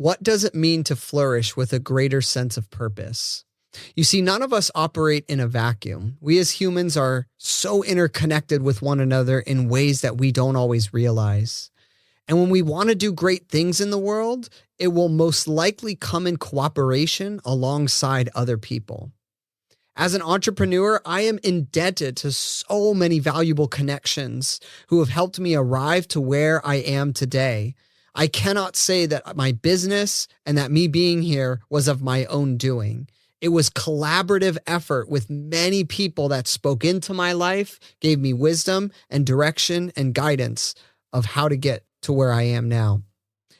What does it mean to flourish with a greater sense of purpose? You see, none of us operate in a vacuum. We as humans are so interconnected with one another in ways that we don't always realize. And when we want to do great things in the world, it will most likely come in cooperation alongside other people. As an entrepreneur, I am indebted to so many valuable connections who have helped me arrive to where I am today. I cannot say that my business and that me being here was of my own doing. It was collaborative effort with many people that spoke into my life, gave me wisdom and direction and guidance of how to get to where I am now.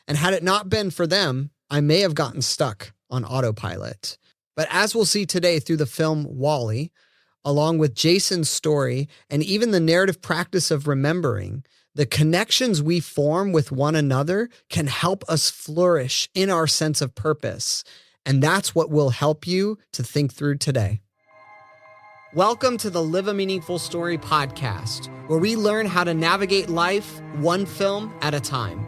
And had it not been for them, I may have gotten stuck on autopilot. But as we'll see today through the film WALL-E, along with Jason's story and even the narrative practice of remembering, the connections we form with one another can help us flourish in our sense of purpose. And that's what will help you to think through today. Welcome to the Live a Meaningful Story podcast, where we learn how to navigate life one film at a time.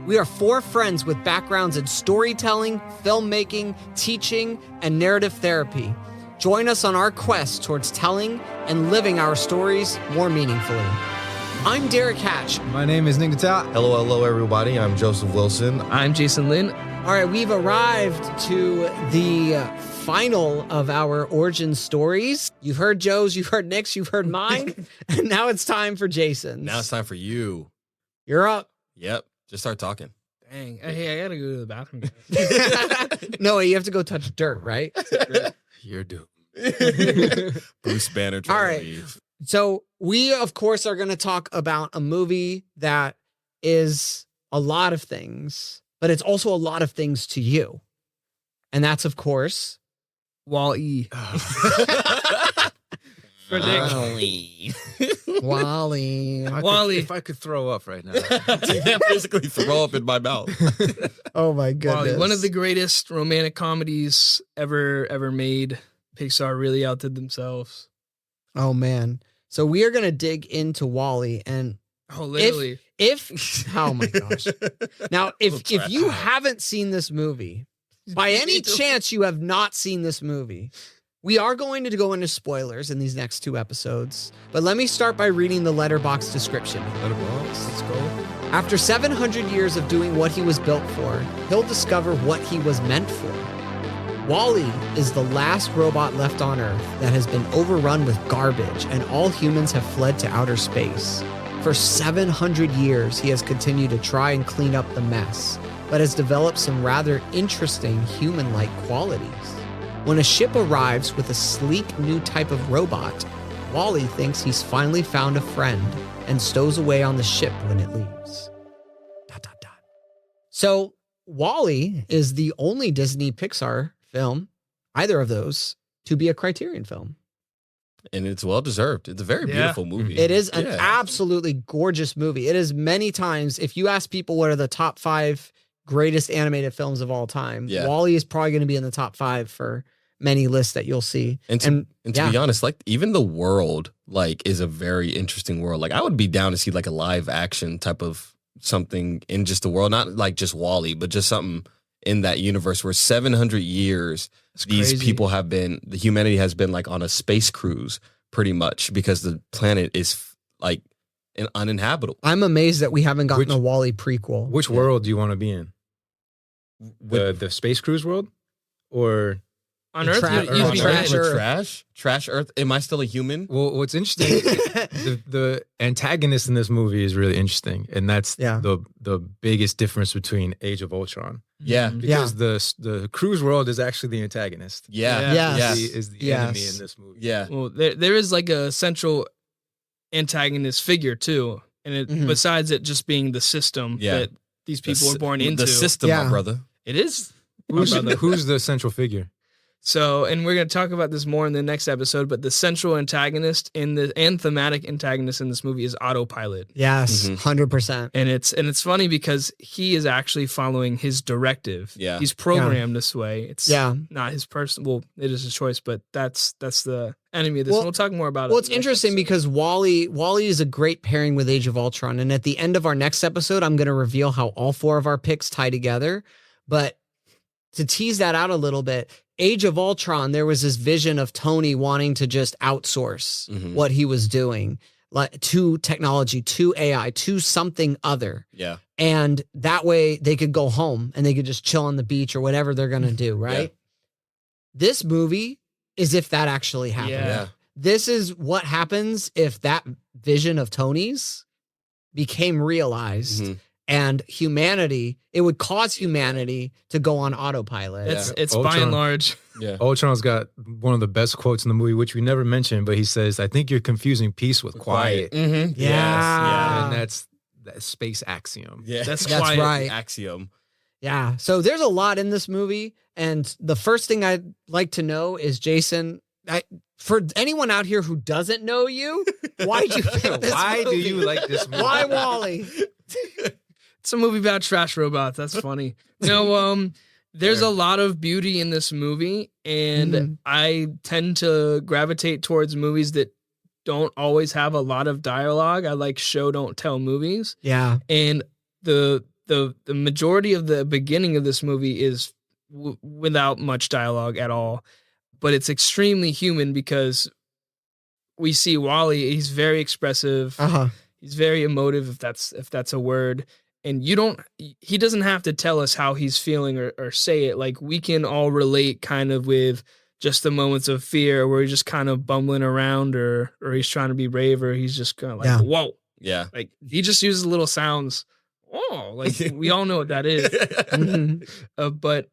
We are four friends with backgrounds in storytelling, filmmaking, teaching, and narrative therapy. Join us on our quest towards telling and living our stories more meaningfully. I'm Derek Hatch. My name is Nick Natal. Hello, everybody. I'm Joseph Wilson. I'm Jason Lin. All right, we've arrived to the final of our origin stories. You've heard Joe's, you've heard Nick's, you've heard mine, and now it's time for Jason's. Now it's time for you. You're up. Yep. Just start talking. Dang. Hey, I gotta go to the bathroom. No, you have to go touch dirt, right? You're doomed. Bruce Banner All trying right. to leave. So we, of course, are going to talk about a movie that is a lot of things, but it's also a lot of things to you. And that's, of course, WALL-E. WALL-E. WALL-E. WALL-E. If I could throw up right now. I physically throw up in my mouth. Oh my goodness. WALL-E, one of the greatest romantic comedies ever made. Pixar really outdid themselves. Oh man. So we are going to dig into WALL-E, and Oh, literally. oh my gosh. Now, if you haven't seen this movie, by any chance you have not seen this movie, we are going to go into spoilers in these next two episodes. But let me start by reading the letterbox description. Let's go. After 700 years of doing what he was built for, he'll discover what he was meant for. WALL-E is the last robot left on Earth that has been overrun with garbage, and all humans have fled to outer space. For 700 years, he has continued to try and clean up the mess, but has developed some rather interesting human-like qualities. When a ship arrives with a sleek new type of robot, WALL-E thinks he's finally found a friend and stows away on the ship when it leaves. ... So, WALL-E is the only Disney Pixar film, either of those, to be a Criterion film. And it's well-deserved. It's a very beautiful movie. It is an absolutely gorgeous movie. It is many times, if you ask people what are the top 5 greatest animated films of all time, WALL-E is probably going to be in the top 5 for many lists that you'll see. And to be honest, like even the world is a very interesting world. Like I would be down to see like a live action type of something in just the world, not like just WALL-E, but just something in that universe where 700 years these people have been, the humanity has been like on a space cruise pretty much because the planet is like uninhabitable. I'm amazed that we haven't gotten a WALL-E prequel. Which world do you want to be in? The space cruise world? Or On Earth, trash Earth. Am I still a human? Well, what's interesting, the antagonist in this movie is really interesting, and that's the biggest difference between Age of Ultron. Yeah, because the cruise world is actually the antagonist. Is the enemy in this movie. Yeah. Well, there is like a central antagonist figure too, and it besides it just being the system that these people were born into. The system, my brother. It is. Who's the central figure? So, and we're going to talk about this more in the next episode, but the central antagonist and thematic antagonist in this movie is Autopilot. Yes, 100%. And it's funny because he is actually following his directive. Yeah. He's programmed this way. It's not his well, it is his choice, but that's the enemy of this. We'll talk more about it. Well, it's interesting because WALL-E is a great pairing with Age of Ultron. And at the end of our next episode, I'm going to reveal how all 4 of our picks tie together. But to tease that out a little bit, Age of Ultron, there was this vision of Tony wanting to just outsource what he was doing, like to technology, to AI, to something other. Yeah. And that way they could go home and they could just chill on the beach or whatever they're going to do, right? Yeah. This movie is if that actually happened. Yeah. This is what happens if that vision of Tony's became realized and humanity, it would cause humanity to go on autopilot. It's Ultron, by and large. Yeah. Ultron's got one of the best quotes in the movie, which we never mentioned, but he says, I think you're confusing peace with quiet. Mm-hmm. Yeah. And that's that space axiom. Yeah. That's right. Axiom. Yeah. So there's a lot in this movie. And the first thing I'd like to know is, Jason, for anyone out here who doesn't know you, why'd you pick this Why movie? do you like this movie? Why WALL-E? It's a movie about trash robots. That's funny. There's a lot of beauty in this movie, and I tend to gravitate towards movies that don't always have a lot of dialogue. I like show don't tell movies. Yeah. And the majority of the beginning of this movie is without much dialogue at all, but it's extremely human because we see WALL-E. He's very expressive. He's very emotive, if that's a word. And he doesn't have to tell us how he's feeling or say it. Like, we can all relate kind of with just the moments of fear where he's just kind of bumbling around or he's trying to be brave or he's just kind of like, whoa. Yeah. Like, he just uses little sounds. Oh, like we all know what that is. But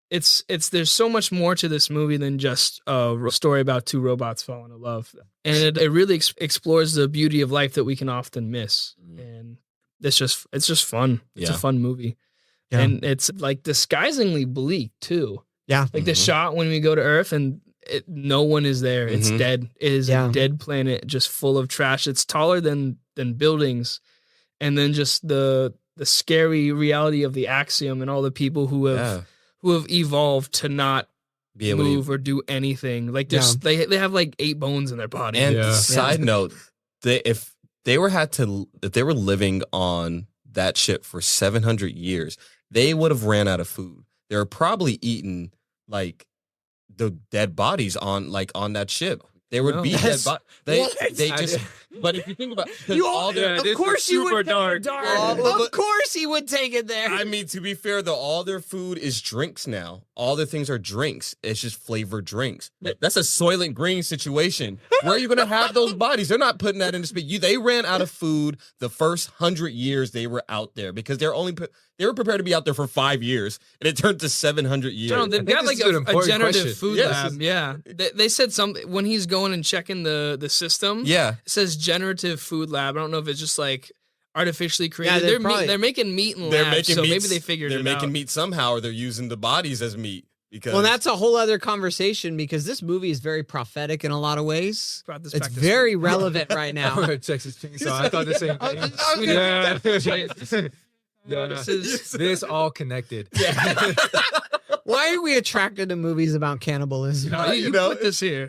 there's so much more to this movie than just a story about two robots falling in love. And it really explores the beauty of life that we can often miss. And it's just fun. It's a fun movie. Yeah. And it's like disguisingly bleak too. Yeah. Like the shot when we go to Earth and no one is there. It's dead. It is a dead planet just full of trash. It's taller than buildings. And then just the scary reality of the axiom and all the people who have evolved to not be able move or do anything. Like they have like 8 bones in their body. And side note, if they were living on that ship for 700 years, they would have ran out of food. They were probably eating like the dead bodies on that ship. There would be dead bodies. They just. But if you think about, of course you would dark. Of course he would take it there. I mean, to be fair though, all their food is drinks now. All their things are drinks. It's just flavored drinks. That's a Soylent Green situation. Where are you going to have those bodies? They're not putting that in the space. They ran out of food the first 100 years they were out there because they were prepared to be out there for 5 years, and it turned to 700 years. No, they've got like a generative food lab. Yeah, they said something when he's going and checking the system. Yeah, it says generative food lab. I don't know if it's just like artificially created. Yeah, they're making meat in labs, so maybe they figured it out. They're making meat somehow, or they're using the bodies as meat. Well, that's a whole other conversation because this movie is very prophetic in a lot of ways. It's very relevant right now. Texas Chainsaw. I thought the same thing. This all connected. Yeah. Why are we attracted to movies about cannibalism? You put this here.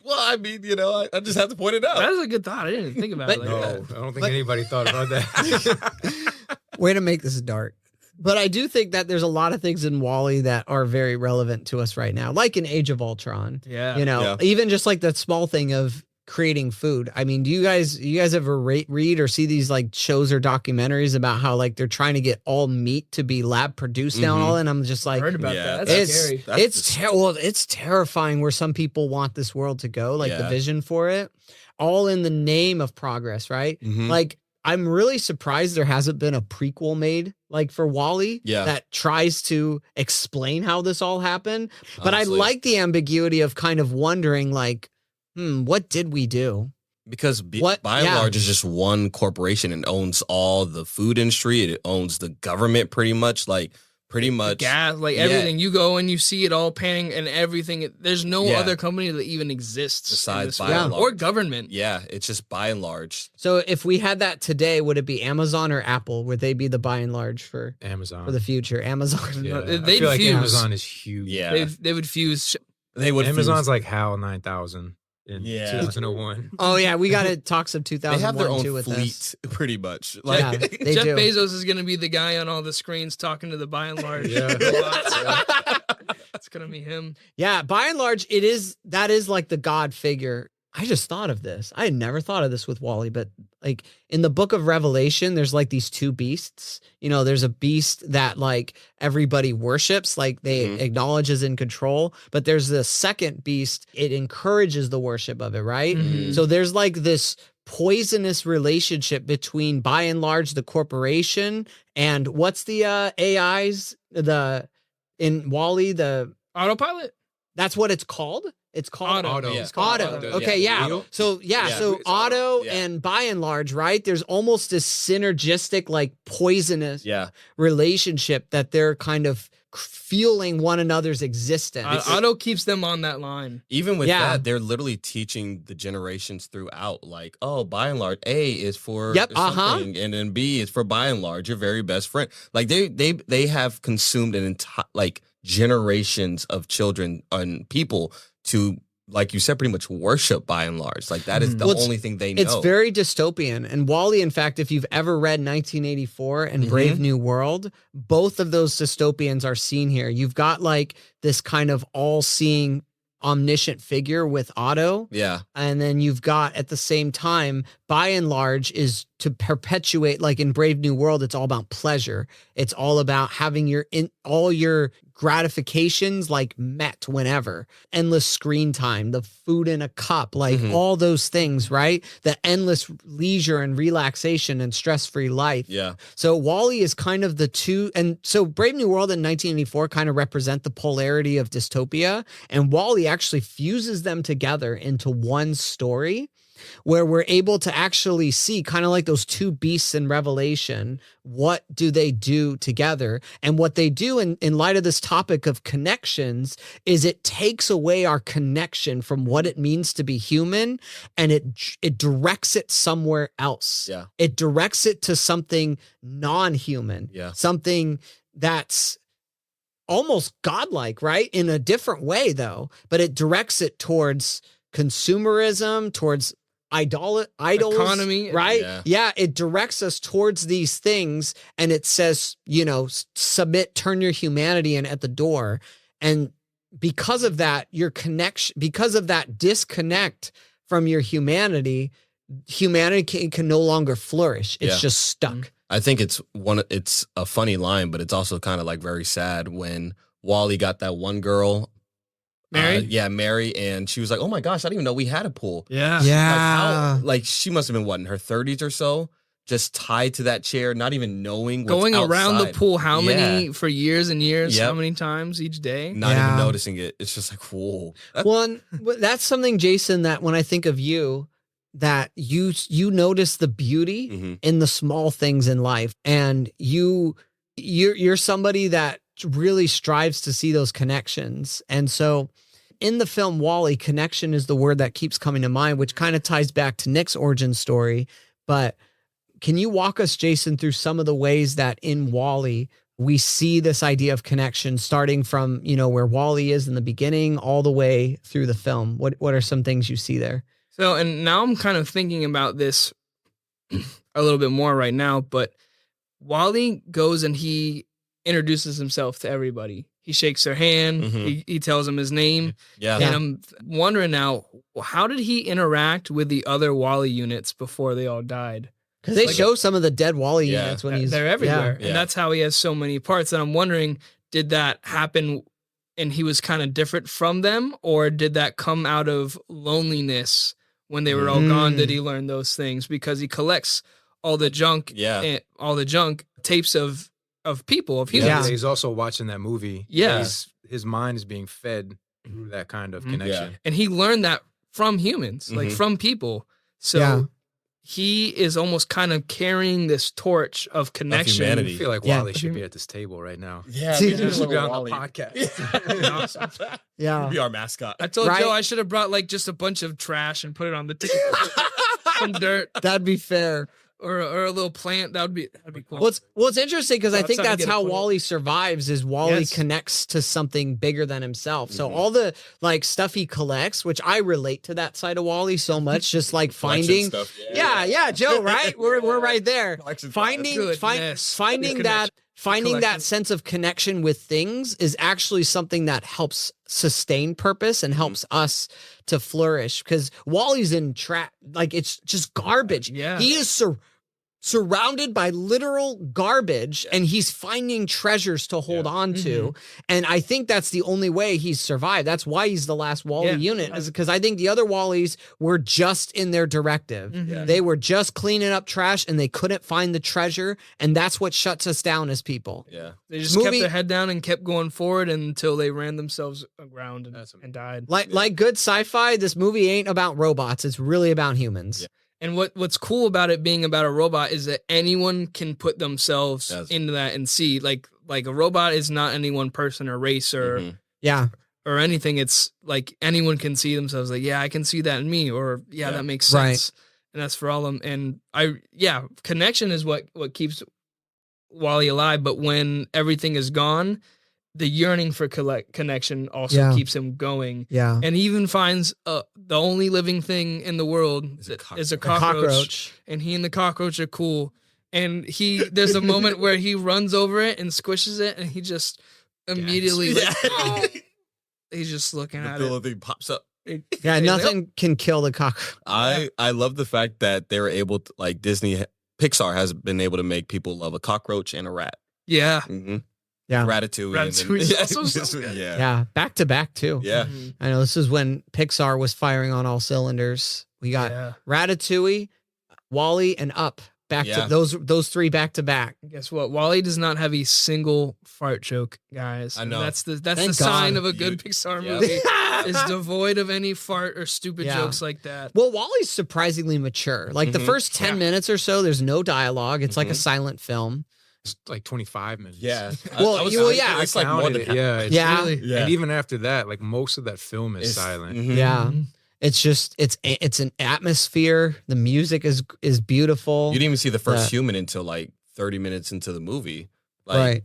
Well, I mean, I just have to point it out. That is a good thought. I didn't think about it like that. I don't think anybody thought about that. Way to make this dark. But I do think that there's a lot of things in WALL-E that are very relevant to us right now, like in Age of Ultron. Yeah. Even just like that small thing of creating food. I mean, do you guys ever read or see these like shows or documentaries about how like they're trying to get all meat to be lab produced now and all? And I'm just like, I heard about that. That's scary. It's terrifying where some people want this world to go, like the vision for it, all in the name of progress, right? Like, I'm really surprised there hasn't been a prequel made like for WALL-E that tries to explain how this all happened. But I like the ambiguity of kind of wondering like, what did we do? Because by and large, it's just one corporation and owns all the food industry. It owns the government pretty much. Gas, like everything. You go and you see it all panning and everything. There's no other company that even exists besides by and large. Or government. Yeah, it's just by and large. So if we had that today, would it be Amazon or Apple? Would they be the by and large for Amazon for the future? Amazon. Yeah. I feel like Amazon is huge. Yeah, they would fuse. They would. Amazon's like HAL 9000. in 2001. Oh yeah, we got to talk some 2001 They have their own too with fleet, this. pretty much. Yeah, Like, they Jeff do. Bezos is going to be the guy on all the screens talking to the by and large. Yeah. It's going to be him. Yeah, by and large, that is like the God figure. I just thought of this. I had never thought of this with Wall-E, but like in the book of Revelation, there's like these two beasts. You know, there's a beast that like everybody worships, like they acknowledge is in control, but there's the second beast, it encourages the worship of it, right? So there's like this poisonous relationship between by and large the corporation and what's the AIs in Wall-E, the Autopilot. that's what it's called. It's called Auto. Yeah. It's called Auto. Auto. Okay, yeah. Auto. So so It's Auto Yeah. and by and large, right? There's almost this synergistic, like poisonous relationship that they're kind of fueling one another's existence. Auto keeps them on that line. even with that, they're literally teaching the generations throughout. Like, oh, by and large, A is for something, and then B is for by and large your very best friend. Like they have consumed an entire like generations of children and people to, like you said, pretty much worship by and large. Like that is the only thing they know. It's very dystopian. And Wall-E, in fact, if you've ever read 1984 and Brave New World, both of those dystopians are seen here. You've got like this kind of all-seeing omniscient figure with Otto. Yeah. And then you've got at the same time, by and large, is to perpetuate, like in Brave New World, it's all about pleasure. It's all about having all your gratifications like met whenever. Endless screen time, the food in a cup, like all those things, right? The endless leisure and relaxation and stress-free life. Yeah. So Wall-E is kind of the two, and so Brave New World and 1984 kind of represent the polarity of dystopia, and Wall-E actually fuses them together into one story where we're able to actually see, kind of like those two beasts in Revelation, what do they do together? And what they do in light of this topic of connections is it takes away our connection from what it means to be human, and it directs it somewhere else. Yeah. It directs it to something non-human, something that's almost godlike, right? In a different way though, but it directs it towards consumerism, towards idols, Economy, right? Yeah, it directs us towards these things, and it says, you know, submit, turn your humanity in at the door. And because of that, because of that disconnect from your humanity can no longer flourish. It's just stuck. I think it's a funny line, but it's also kind of like very sad when Wall-E got that one girl, Mary? Mary, and she was like, "Oh my gosh, I didn't even know we had a pool." Yeah. Like she must have been in her 30s or so, just tied to that chair, not even knowing what's going around the outside. pool for years and years, Yep. how many times each day? Not even noticing it. It's just like, whoa. Well, that's something, Jason, that when I think of you, that you notice the beauty in the small things in life, and you're somebody that really strives to see those connections. And so in the film Wall-E, connection is the word that keeps coming to mind, which kind of ties back to Nick's origin story. But can you walk us, Jason, through some of the ways that in Wall-E we see this idea of connection, starting from, you know, where Wall-E is in the beginning all the way through the film? What are some things you see there? So, and now I'm kind of thinking about this a little bit more right now, but Wall-E goes and he introduces himself to everybody. He shakes their hand. He tells them his name. Yeah. And I'm wondering now, how did he interact with the other Wall-E units before they all died? Because they show some of the dead Wall-E units when They're everywhere. Yeah. And that's how he has so many parts. And I'm wondering, did that happen and he was kind of different from them? Or did that come out of loneliness when they were all gone? Did he learn those things? Because he collects all the junk, tapes of people, of humans. Yeah. He's also watching that movie. Yeah. His mind is being fed through that kind of connection. And he learned that from humans, like from people. So he is almost kind of carrying this torch of connection. Of I feel like Wall-E should be at this table right now. Yeah, See, we should be on the podcast. Awesome. Yeah. Be our mascot. I told Joe I should have brought like just a bunch of trash and put it on the table. Some dirt. That'd be fair. or a little plant. That'd be cool. Well, it's interesting because I think Outside, that's get a how plant. Wally survives. Is Wally Yes. connects to something bigger than himself. So all the like stuff he collects, which I relate to that side of Wally so much, just like finding stuff, yeah, Joe, right? We're right there. Collection Finding Goodness. finding Good that finding Collection. that sense of connection with things is actually something that helps sustain purpose and helps us to flourish, because Wally's in trap, like it's just garbage. Yeah. He is surrounded by literal garbage, and he's finding treasures to hold on to. And I think that's the only way he's survived. That's why he's the last Wally unit, is because I think the other Wallys were just in their directive. They were just cleaning up trash and they couldn't find the treasure. And that's what shuts us down as people. Yeah. They just kept their head down and kept going forward until they ran themselves aground and died. Like good sci-fi, this movie ain't about robots. It's really about humans. Yeah. And what's cool about it being about a robot is that anyone can put themselves into that and see, like a robot is not any one person or race or or anything. It's like anyone can see themselves like, yeah, I can see that in me, or that makes sense. And that's for all of them. And connection is what keeps Wally alive. But when everything is gone, the yearning for connection also keeps him going. Yeah. And he even finds the only living thing in the world is a cockroach. And he and the cockroach are cool. And there's a moment where he runs over it and squishes it, and he just immediately he's just looking at it. The little thing pops up. Yeah, nothing can kill the cockroach. I love the fact that they were able to, like Pixar has been able to make people love a cockroach and a rat. Yeah. Mm-hmm. Yeah. Ratatouille. Ratatouille's also so good. Yeah. Back to back too. Yeah. I know this is when Pixar was firing on all cylinders. We got Ratatouille, Wall-E, and Up. Back to those three back to back. Guess what? Wall-E does not have a single fart joke, guys. I know. That's the sign of a good Pixar movie. Is devoid of any fart or stupid jokes like that. Well, Wall-E's surprisingly mature. Like the first 10 minutes or so, there's no dialogue. It's like a silent film. It's like 25 minutes. Yeah. It's like more than Really, and even after that, like most of that film is silent. Yeah. It's just it's an atmosphere. The music is beautiful. You didn't even see the first human until like 30 minutes into the movie. Like, right.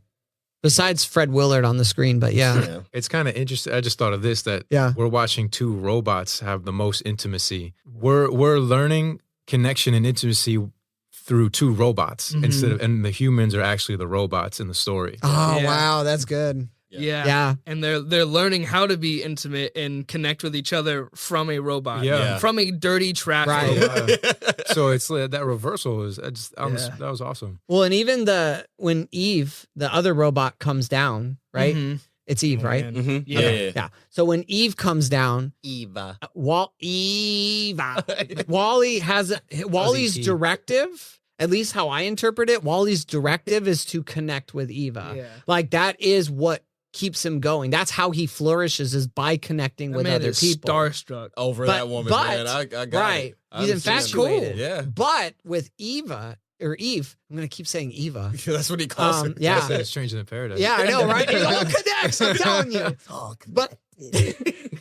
Besides Fred Willard on the screen, but yeah. It's kind of interesting. I just thought of this, that we're watching two robots have the most intimacy. We're learning connection and intimacy through two robots and the humans are actually the robots in the story. Oh, wow. That's good. Yeah. And they're learning how to be intimate and connect with each other from a robot. Yeah. From a dirty trash robot. So it's that reversal is that was awesome. Well, and even when Eve, the other robot, comes down, right? It's Eve, right? Yeah. So when Eve comes down, Wally's directive, at least how I interpret it, Wally's directive is to connect with Eva. Yeah. Like that is what keeps him going. That's how he flourishes, is by connecting with other people. Starstruck over that woman. Man, I got right. He's infatuated. Yeah. But with Eva, or Eve, I'm going to keep saying Eva. That's what he calls her. Yeah. It's Stranger Than Paradise. Yeah, I know, right? It all connects, I'm telling you.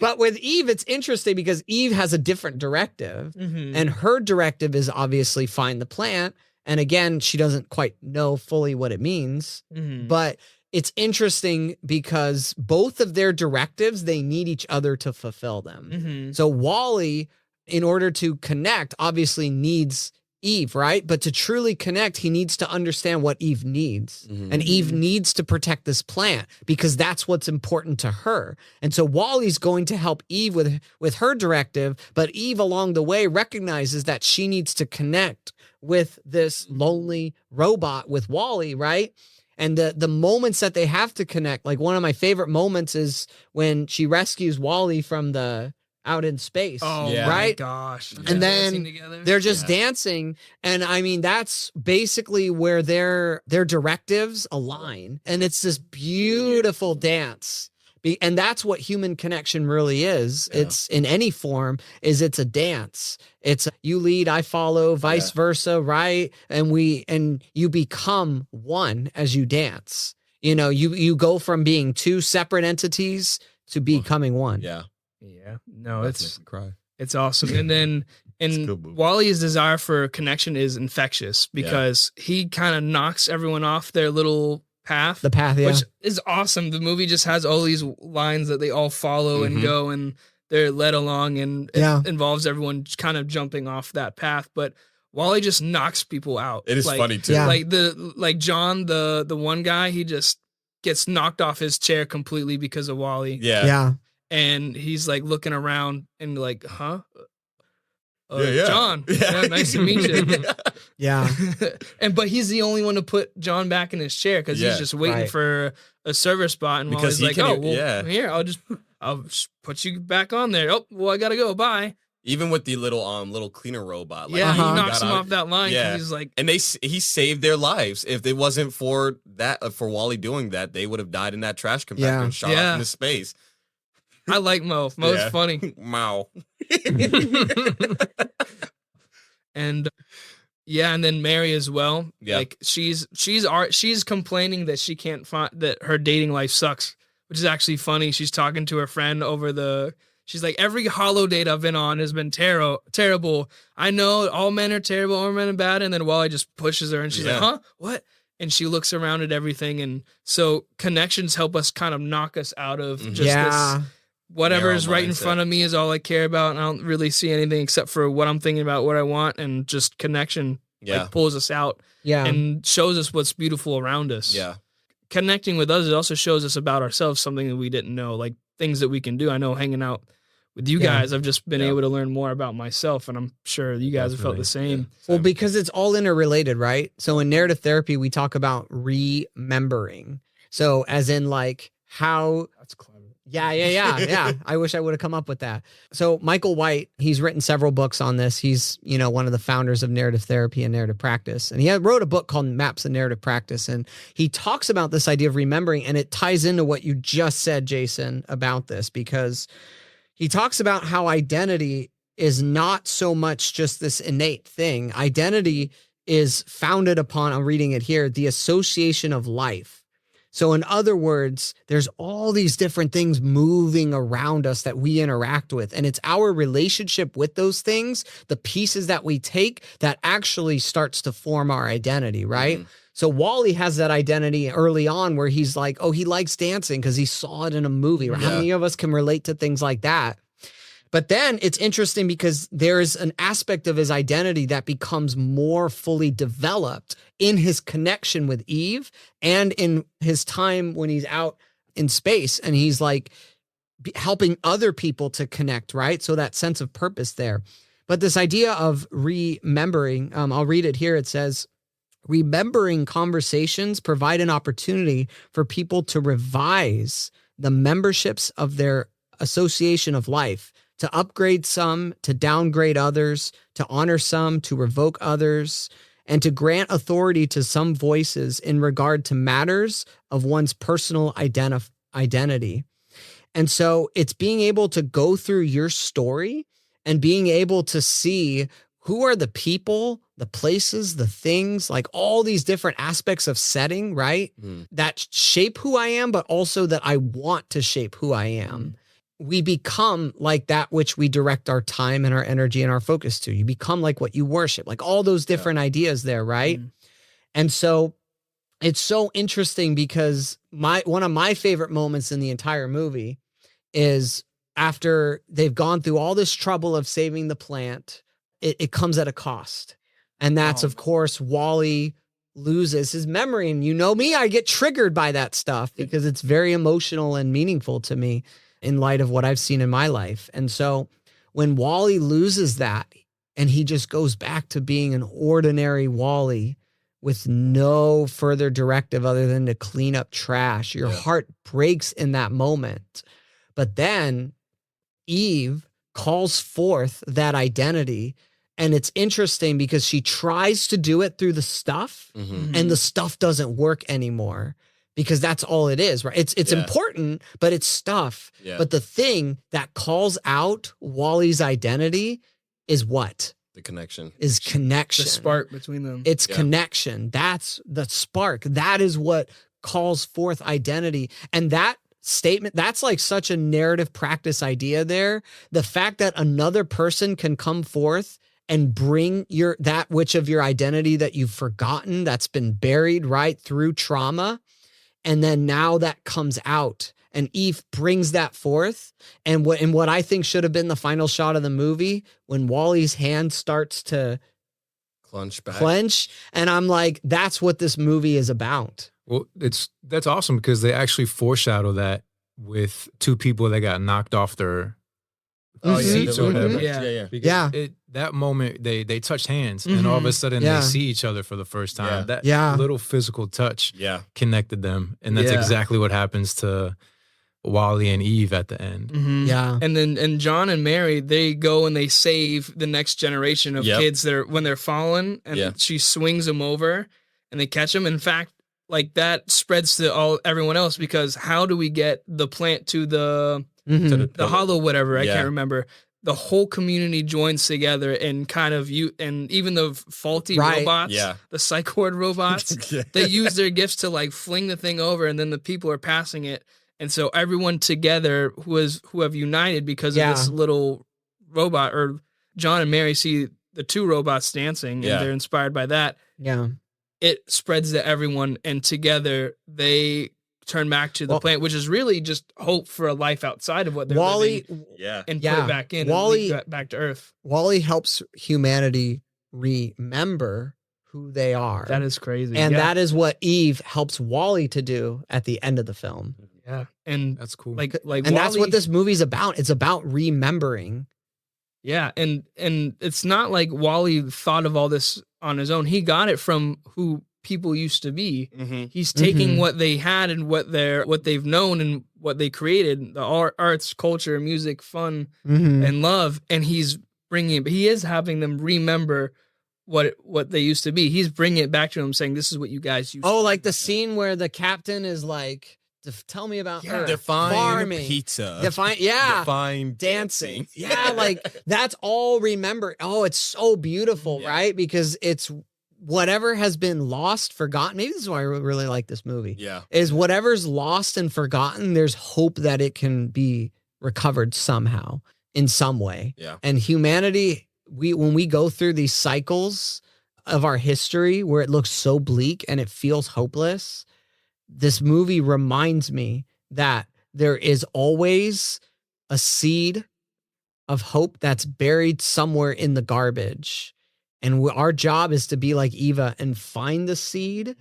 But with Eve, it's interesting because Eve has a different directive, and her directive is obviously find the plant. And again, she doesn't quite know fully what it means, but it's interesting because both of their directives, they need each other to fulfill them. So Wall-E, in order to connect, obviously needs Eve, right? But to truly connect, he needs to understand what Eve needs. And Eve needs to protect this plant because that's what's important to her. And so Wall-E's going to help Eve with her directive, but Eve along the way recognizes that she needs to connect with this lonely robot with Wall-E, right? And the moments that they have to connect, like one of my favorite moments is when she rescues Wall-E from out in space. Oh, right? My gosh. And then they're just dancing. And I mean, that's basically where their directives align. And it's this beautiful dance. And that's what human connection really is. Yeah. It's in any form, it's a dance. It's you lead, I follow, vice versa, right? And you become one as you dance. You know, you go from being two separate entities to becoming one. Yeah. Yeah. No, That's cry. It's awesome. And then And Wally's desire for connection is infectious because he kind of knocks everyone off their little path. The path, yeah. Which is awesome. The movie just has all these lines that they all follow and go, and they're led along, and it involves everyone kind of jumping off that path. But Wally just knocks people out. It is funny too. Yeah. Like John, the one guy, he just gets knocked off his chair completely because of Wally. Yeah. And he's like looking around and like, huh? Yeah. John, nice to meet you. Yeah. But he's the only one to put John back in his chair because he's just waiting for a server spot. And because Wally's like, here, I'll just put you back on there. Oh, well, I gotta go. Bye. Even with the little cleaner robot. Like, he knocks him off that line. Yeah. He's like, and he saved their lives. If it wasn't for that, for Wally doing that, they would have died in that trash compactor and shot off into space. I like Mo. Mo's funny. Mao. And and then Mary as well. Yeah. Like she's complaining that she can't find that her dating life sucks, which is actually funny. She's talking to her friend over she's like, every holo date I've been on has been terrible. I know all men are terrible, all men are bad. And then Wally just pushes her and she's like, huh? What? And she looks around at everything. And so connections help us kind of knock us out of just this. Whatever is right in front of me is all I care about. And I don't really see anything except for what I'm thinking about, what I want. And just connection like, pulls us out and shows us what's beautiful around us. Yeah. Connecting with others also shows us about ourselves, something that we didn't know, like things that we can do. I know hanging out with you guys, I've just been able to learn more about myself, and I'm sure you guys have felt the same. Well, because it's all interrelated, right? So in narrative therapy, we talk about remembering. So as in like how... That's clever. Yeah. I wish I would have come up with that. So Michael White, he's written several books on this. He's, one of the founders of narrative therapy and narrative practice. And he wrote a book called Maps of Narrative Practice. And he talks about this idea of remembering, and it ties into what you just said, Jason, about this, because he talks about how identity is not so much just this innate thing. Identity is founded upon, I'm reading it here, the association of life. So in other words, there's all these different things moving around us that we interact with. And it's our relationship with those things, the pieces that we take, that actually starts to form our identity, right? Mm-hmm. So Wally has that identity early on where he's like, oh, he likes dancing because he saw it in a movie. Right? How many of us can relate to things like that? But then it's interesting because there's an aspect of his identity that becomes more fully developed in his connection with Eve and in his time when he's out in space and he's like helping other people to connect, right? So that sense of purpose there. But this idea of remembering, I'll read it here. It says, remembering conversations provide an opportunity for people to revise the memberships of their association of life, to upgrade some, to downgrade others, to honor some, to revoke others, and to grant authority to some voices in regard to matters of one's personal identity. And so it's being able to go through your story and being able to see who are the people, the places, the things, like all these different aspects of setting, right? That shape who I am, but also that I want to shape who I am. We become like that which we direct our time and our energy and our focus to. You become like what you worship, like all those different ideas there, right? And so it's so interesting because one of my favorite moments in the entire movie is after they've gone through all this trouble of saving the plant, it comes at a cost. And that's, of course, Wally loses his memory. And you know me, I get triggered by that stuff because it's very emotional and meaningful to me in light of what I've seen in my life. And so when Wally loses that and he just goes back to being an ordinary Wally with no further directive other than to clean up trash, your heart breaks in that moment. But then Eve calls forth that identity. And it's interesting because she tries to do it through the stuff and the stuff doesn't work anymore. Because that's all it is, right? It's important, but it's stuff. Yeah. But the thing that calls out Wally's identity is what? The connection. Is connection. The spark between them. It's connection. That's the spark. That is what calls forth identity. And that statement, that's like such a narrative practice idea there. The fact that another person can come forth and bring that which of your identity that you've forgotten, that's been buried right through trauma. And then now that comes out and Eve brings that forth. And what I think should have been the final shot of the movie, when Wally's hand starts to clench. And I'm like, that's what this movie is about. Well, that's awesome because they actually foreshadow that with two people that got knocked off their seats or whatever. Yeah. That moment they touched hands and all of a sudden they see each other for the first time. That little physical touch connected them. And that's exactly what happens to Wally and Eve at the end. Yeah. And John and Mary, they go and they save the next generation of kids when they're fallen, and she swings them over and they catch them. In fact, like that spreads to everyone else, because how do we get the plant to the hollow, whatever, I can't remember. The whole community joins together and kind of and even the faulty robots, the psychoid robots, they use their gifts to like fling the thing over, and then the people are passing it. And so everyone together who have united because of this little robot, or John and Mary see the two robots dancing and they're inspired by that. Yeah. It spreads to everyone, and together they turn back to the plant, which is really just hope for a life outside of what they're living, and put it back in, and lead back to Earth. Wally helps humanity remember who they are. That is crazy. And that is what Eve helps Wally to do at the end of the film. Yeah. And that's cool. Like and Wally, that's what this movie's about. It's about remembering. Yeah. And it's not like Wally thought of all this on his own. He got it from who people used to be. He's taking what they had and what they've known and what they created, the arts, culture, music, fun, and love, and he's bringing it, but he is having them remember what they used to be. He's bringing it back to them, saying, this is what you guys used to be. Like the scene where the captain is like, tell me about Earth. Define farming, pizza. Define dancing. Yeah, like that's all remember. Oh, it's so beautiful, right? Because it's whatever has been lost, forgotten. Maybe this is why I really like this movie. Yeah. Is whatever's lost and forgotten, there's hope that it can be recovered somehow, in some way. Yeah. And humanity, when we go through these cycles of our history where it looks so bleak and it feels hopeless, this movie reminds me that there is always a seed of hope that's buried somewhere in the garbage. And our job is to be like Eva and find the seed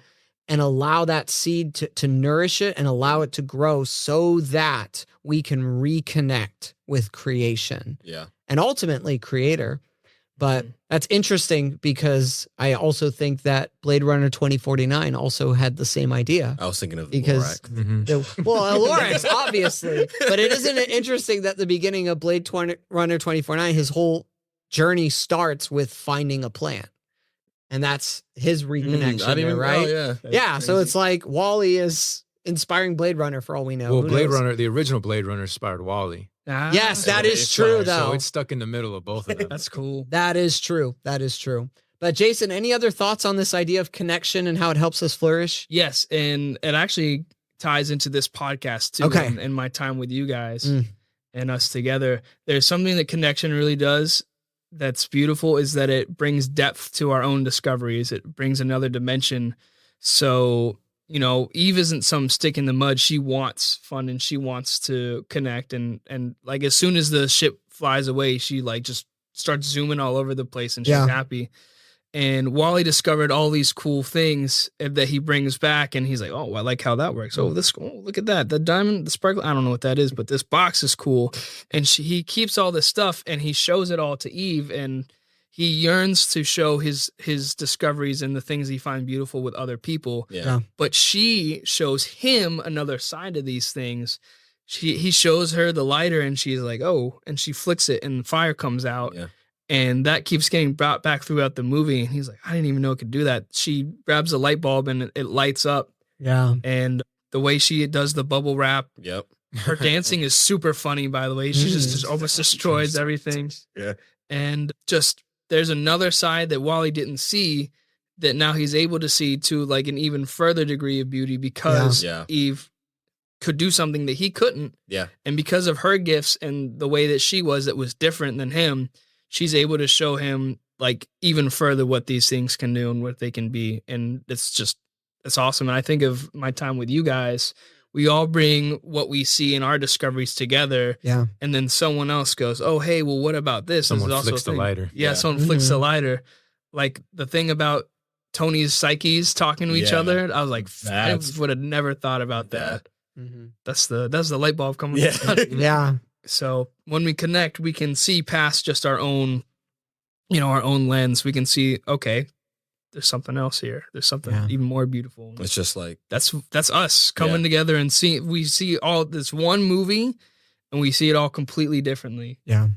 and allow that seed to nourish it and allow it to grow so that we can reconnect with creation. Yeah. And ultimately creator. But that's interesting because I also think that Blade Runner 2049 also had the same idea. I was thinking of because Lorax, obviously. But isn't it interesting that the beginning of Blade Runner 2049, his whole journey starts with finding a plant. And that's his reconnection, right? Yeah. So it's like Wally is inspiring Blade Runner for all we know. Well, Blade Runner, the original Blade Runner inspired Wally. Yes, that is true, though. So it's stuck in the middle of both of them. That's cool. That is true. That is true. But Jason, any other thoughts on this idea of connection and how it helps us flourish? Yes, and it actually ties into this podcast too. Okay. And my time with you guys and us together. There's something that connection really does that's beautiful, is that it brings depth to our own discoveries. It brings another dimension. So, you know, Eve isn't some stick in the mud. She wants fun and she wants to connect. And like, as soon as the ship flies away, she like just starts zooming all over the place and she's happy. And Wally discovered all these cool things that he brings back. And he's like, oh, I like how that works. Oh, look at that. The diamond, the sparkle. I don't know what that is, but this box is cool. And he keeps all this stuff and he shows it all to Eve. And he yearns to show his discoveries and the things he finds beautiful with other people. Yeah. But she shows him another side of these things. He shows her the lighter and she's like, oh, and she flicks it and fire comes out. Yeah. And that keeps getting brought back throughout the movie. And he's like, I didn't even know it could do that. She grabs a light bulb and it lights up. Yeah. And the way she does the bubble wrap. Yep. Her dancing is super funny, by the way. She just almost destroys everything. Yeah. And just, there's another side that Wally didn't see that now he's able to see to like an even further degree of beauty because Eve could do something that he couldn't. Yeah. And because of her gifts and the way that she was, that was different than him, she's able to show him like even further what these things can do and what they can be. And it's awesome. And I think of my time with you guys, we all bring what we see in our discoveries together. Yeah. And then someone else goes, oh, hey, well, what about this? Someone flicks the lighter. Yeah, someone flicks the lighter. Like the thing about Tony's psyches talking to each other, I was like, I would have never thought about that. Mm-hmm. That's the light bulb coming. Yeah. So when we connect, we can see past just our own, our own lens. We can see, okay, there's something else here. There's something even more beautiful. It's just like that's us coming together and we see all this one movie and we see it all completely differently. Yeah.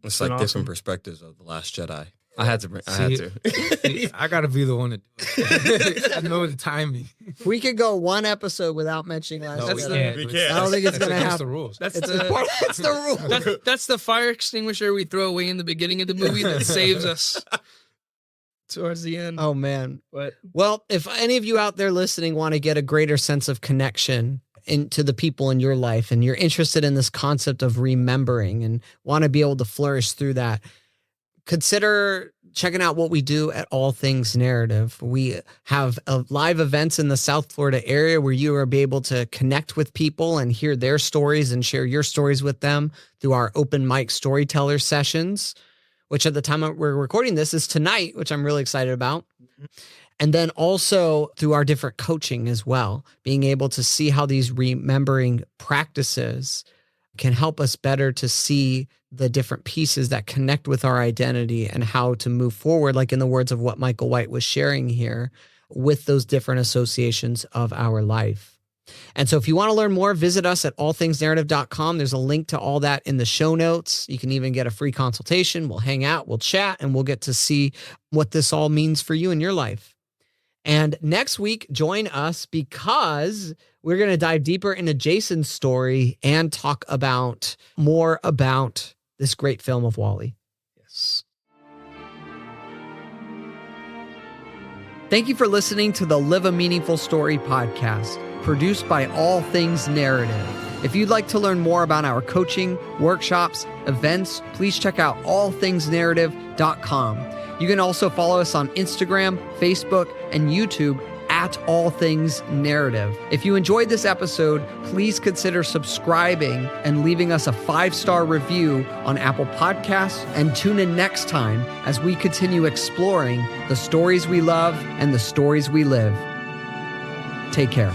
It's like different perspectives of The Last Jedi. I had to. I gotta be the one to do it. I know the timing. We could go one episode without mentioning Last Jedi. We can't. I don't think it's gonna happen. That's the rules. That's the rule. That's the fire extinguisher we throw away in the beginning of the movie that saves us towards the end. Oh man. But well, if any of you out there listening want to get a greater sense of connection into the people in your life, and you're interested in this concept of remembering and want to be able to flourish through that, consider checking out what we do at All Things Narrative. We have live events in the South Florida area where you will be able to connect with people and hear their stories and share your stories with them through our open mic storyteller sessions, which at the time we're recording this is tonight, which I'm really excited about. Mm-hmm. And then also through our different coaching as well, being able to see how these remembering practices can help us better to see the different pieces that connect with our identity and how to move forward, like in the words of what Michael White was sharing here, with those different associations of our life. And so if you want to learn more, visit us at allthingsnarrative.com. There's a link to all that in the show notes. You can even get a free consultation. We'll hang out, we'll chat, and we'll get to see what this all means for you in your life. And next week, join us because we're going to dive deeper into Jason's story and talk more about this great film of WALL-E. Yes. Thank you for listening to the Live a Meaningful Story podcast, produced by All Things Narrative. If you'd like to learn more about our coaching, workshops, events, please check out allthingsnarrative.com. You can also follow us on Instagram, Facebook, and YouTube at All Things Narrative. If you enjoyed this episode, please consider subscribing and leaving us a 5-star review on Apple Podcasts, and tune in next time as we continue exploring the stories we love and the stories we live. Take care.